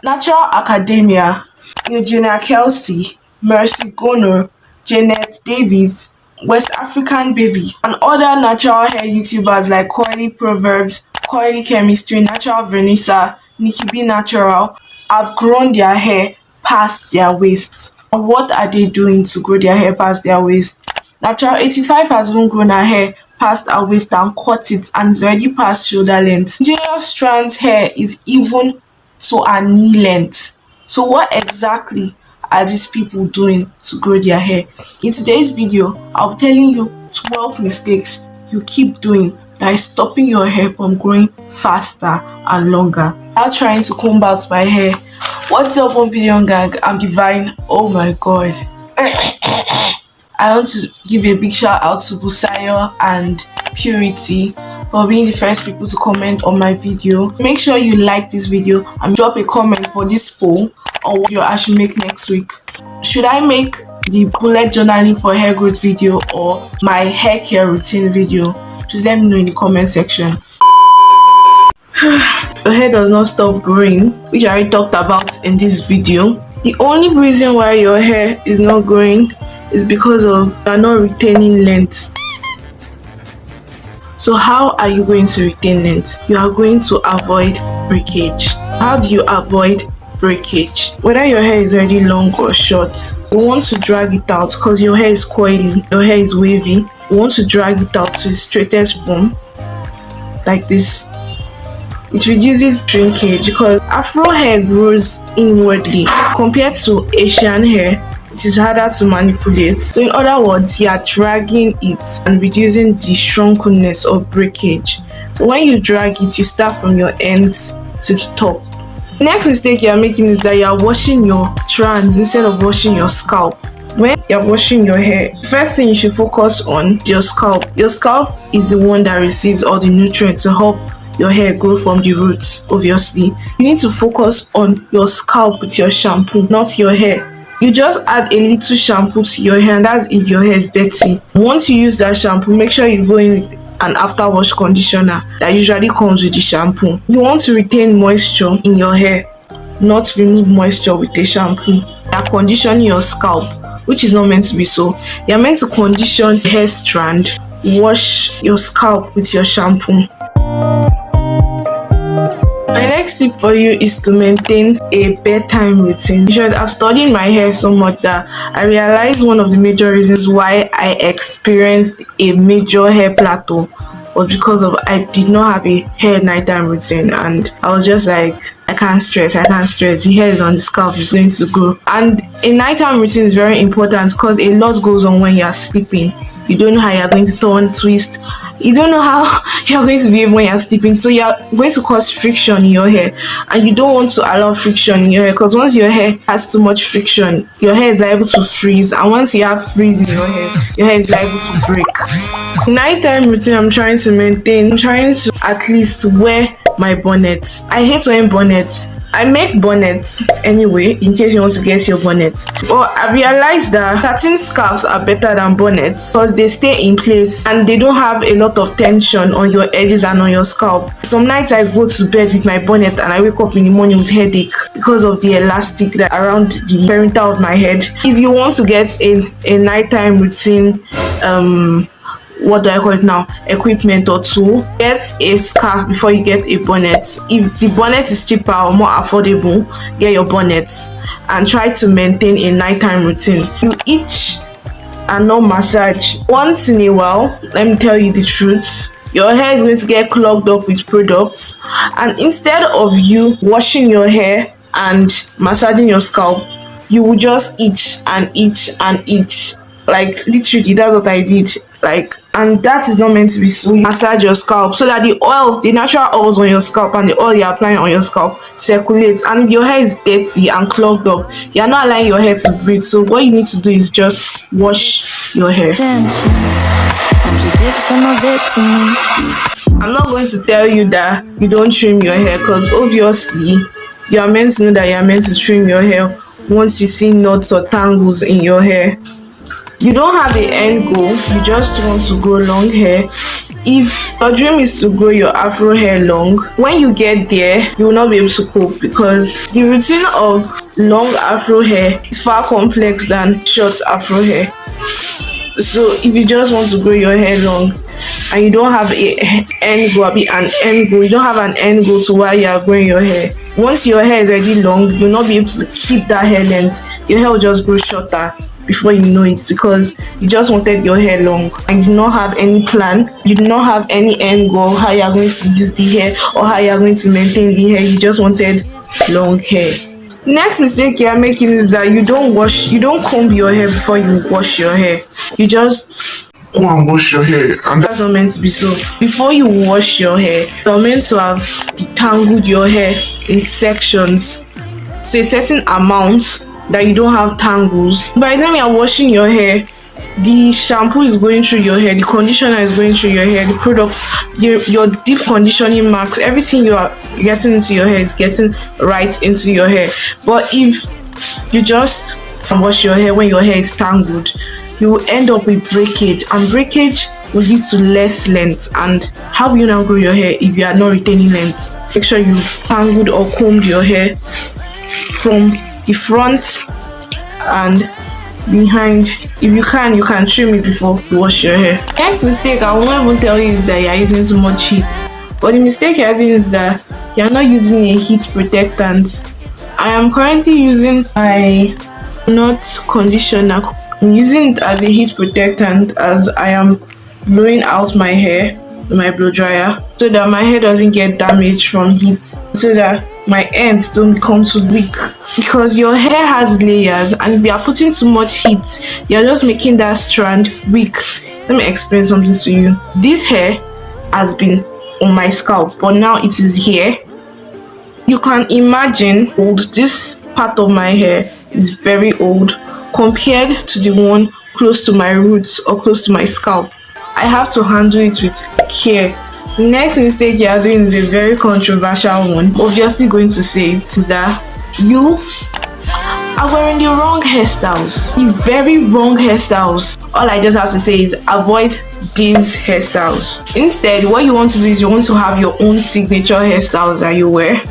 Natural Academia, Eugenia Kelcy, Mercy Gono, Janet Davies, West African Baby, and other natural hair YouTubers like proverbz, Chemistry, Natural Vanesta, NickyB Natural have grown their hair past their waist. And what are they doing to grow their hair past their waist? Natural 85 has even grown her hair past her waist and cut it, and is already past shoulder length. Indigenous Strandz hair is even to her knee length. So what exactly are these people doing to grow their hair? In today's video, I'll be telling you 12 mistakes you keep doing that is stopping your hair from growing faster and longer. While trying to comb out my hair. What's up, 1 billion gang? I'm Divine. Oh my god. I want to give a big shout out to Busayo and Purity for being the first people to comment on my video. Make sure you like this video and drop a comment for this poll on what I should make next week. Should I make the bullet journaling for hair growth video or my hair care routine video? Please let me know in the comment section. Your hair does not stop growing, which I already talked about in this video. The only reason why your hair is not growing is because of you are not retaining length. So how are you going to retain length? You are going to avoid breakage. How do you avoid breakage? Whether your hair is already long or short, you want to drag it out because your hair is coily, your hair is wavy. You want to drag it out to its straightest form, like this. It reduces shrinkage because Afro hair grows inwardly compared to Asian hair. It is harder to manipulate. So in other words, you are dragging it and reducing the shrunkeness or breakage. So when you drag it, you start from your ends to the top. The next mistake you are making is that you are washing your strands instead of washing your scalp. When you are washing your hair, first thing you should focus on is your scalp. Your scalp is the one that receives all the nutrients to help your hair grow from the roots, obviously. You need to focus on your scalp with your shampoo, not your hair. You just add a little shampoo to your hair, and that's if your hair is dirty. Once you use that shampoo, make sure you go in with an after wash conditioner that usually comes with the shampoo. You want to retain moisture in your hair, not remove moisture with the shampoo. You are conditioning your scalp, which is not meant to be so. You are meant to condition the hair strand. Wash your scalp with your shampoo. My next tip for you is to maintain a bedtime routine. Because I've studied my hair so much that I realized one of the major reasons why I experienced a major hair plateau was because of I did not have a hair nighttime routine, and I was just like, I can't stress. The hair is on the scalp, it's going to grow. And a nighttime routine is very important because a lot goes on when you are sleeping. You don't know how you're going to turn, twist. You don't know how you're going to behave when you're sleeping, so you're going to cause friction in your hair, and you don't want to allow friction in your hair because once your hair has too much friction, your hair is liable to freeze, and once you have freeze in your hair is liable to break. Nighttime routine I'm trying to maintain. I'm trying to at least wear my bonnet. I hate wearing bonnets. I make bonnets anyway, in case you want to get your bonnet. But I realized that satin scarves are better than bonnets because they stay in place and they don't have a lot of tension on your edges and on your scalp. Some nights I go to bed with my bonnet and I wake up in the morning with headache because of the elastic that around the perimeter of my head. If you want to get a nighttime routine, what do I call it now, equipment or tool, get a scarf before you get a bonnet. If the bonnet is cheaper or more affordable, get your bonnet and try to maintain a nighttime routine. You itch and not massage. Once in a while, let me tell you the truth, your hair is going to get clogged up with products, and instead of you washing your hair and massaging your scalp, you will just itch and itch and itch. Like literally, that's what I did. And that is not meant to be so. You massage your scalp so that the oil, the natural oils on your scalp and the oil you're applying on your scalp circulates. And if your hair is dirty and clogged up, you're not allowing your hair to breathe. So what you need to do is just wash your hair. I'm not going to tell you that you don't trim your hair, because obviously you are meant to know that you are meant to trim your hair once you see knots or tangles in your hair. You don't have an end goal, you just want to grow long hair. If Your dream is to grow your afro hair long. When you get there, you will not be able to cope because the routine of long afro hair is far complex than short afro hair. So if you just want to grow your hair long and you don't have an end goal, you don't have an end goal to why you are growing your hair. Once your hair is already long, you'll not be able to keep that hair length. Your hair will just grow shorter before you know it because you just wanted your hair long and you do not have any plan, you do not have any end goal how you are going to use the hair or how you are going to maintain the hair. You just wanted long hair. Next mistake you are making is that you don't comb your hair before you wash your hair. You just go and wash your hair, and that's not meant to be so. Before you wash your hair, you're meant to have detangled your hair in sections, so a certain amount that you don't have tangles. By the time you're washing your hair, the shampoo is going through your hair, the conditioner is going through your hair, the products, your deep conditioning marks, everything you are getting into your hair is getting right into your hair. But if you just wash your hair when your hair is tangled, you will end up with breakage, and breakage will lead to less length. And how will you now grow your hair if you are not retaining length? Make sure you tangled or combed your hair from the front and behind. If you can trim it before you wash your hair. Next mistake I won't even tell you is that you're using too much heat. But the mistake you're doing is that you're not using a heat protectant. I am currently using my not conditioner. I'm using it as a heat protectant as I am blowing out my hair with my blow dryer so that my hair doesn't get damaged from heat, so that my ends don't become too weak, because your hair has layers and if you are putting too much heat, you're just making that strand weak. Let me explain something to you. This hair has been on my scalp, but now it is here. You can imagine old. This part of my hair is very old compared to the one close to my roots or close to my scalp. I have to handle it with care. The next mistake you are doing is a very controversial one. Obviously going to say it is that you are wearing the wrong hairstyles. The very wrong hairstyles. All I just have to say is avoid these hairstyles. Instead, what you want to do is you want to have your own signature hairstyles that you wear.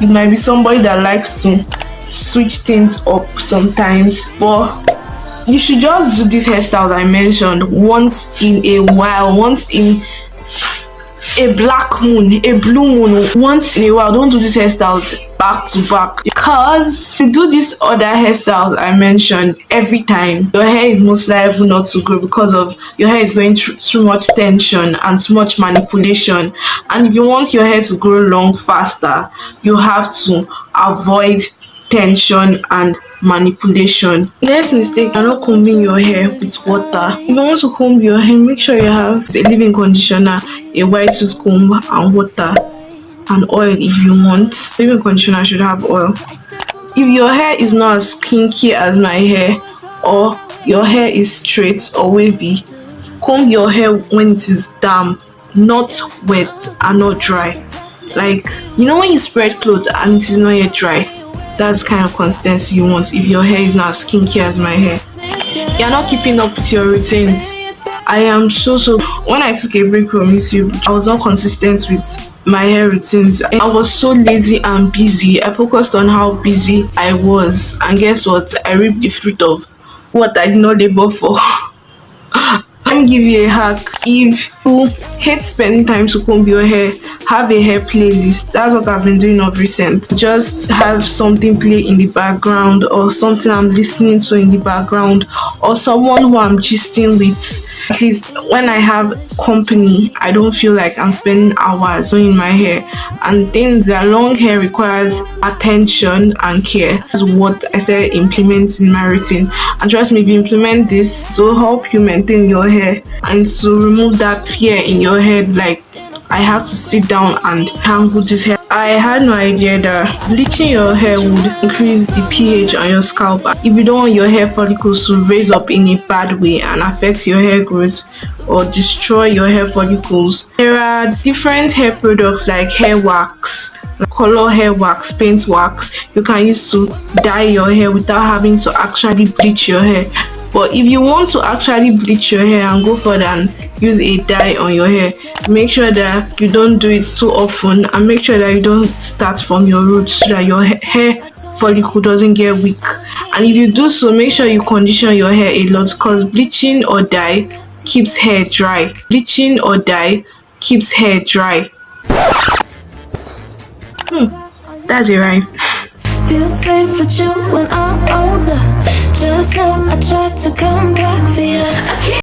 You might be somebody that likes to switch things up sometimes, but you should just do these hairstyles I mentioned once in a while, once in a black moon, a blue moon, once in a while. Don't do these hairstyles back to back, because you do these other hairstyles I mentioned every time, your hair is most liable not to grow because of your hair is going through too much tension and too much manipulation. And if you want your hair to grow long faster, you have to avoid tension and manipulation. Next mistake, you're not combing your hair with water. If you want to comb your hair, make sure you have a leave-in conditioner, a white tooth comb, and water and oil if you want. Leave-in conditioner should have oil. If your hair is not as kinky as my hair, or your hair is straight or wavy, comb your hair when it is damp, not wet and not dry. Like, you know when you spread clothes and it is not yet dry, that's the kind of consistency you want if your hair is not as kinky as my hair. You're not keeping up with your routines. I am so when I took a break from YouTube, I was not consistent with my hair routines. I was so lazy and busy. I focused on how busy I was, and guess what? I reaped the fruit of what I did not labor for. Let me give you a hack. If you hate spending time to comb your hair, have a hair playlist. That's what I've been doing of recent. Just have something play in the background, or something I'm listening to in the background, or someone who I'm gisting with. At least when I have company, I don't feel like I'm spending hours doing my hair. And things that long hair requires attention and care. That's what I said implement in my routine. And trust me, if you implement this, to help you maintain your hair and to remove that fear in your head, like I have to sit down and tangle this hair. I had no idea that bleaching your hair would increase the pH on your scalp. If you don't want your hair follicles to raise up in a bad way and affect your hair growth or destroy your hair follicles, there are different hair products like hair wax, like color hair wax, paint wax you can use to dye your hair without having to actually bleach your hair. But if you want to actually bleach your hair and go further and use a dye on your hair. Make sure that you don't do it too often, and make sure that you don't start from your roots so that your hair follicle doesn't get weak. And if you do so, make sure you condition your hair a lot, because bleaching or dye keeps hair dry. Bleaching or dye keeps hair dry. That's it, right? Feel safe with you when I'm older. Just know I tried to come back for you.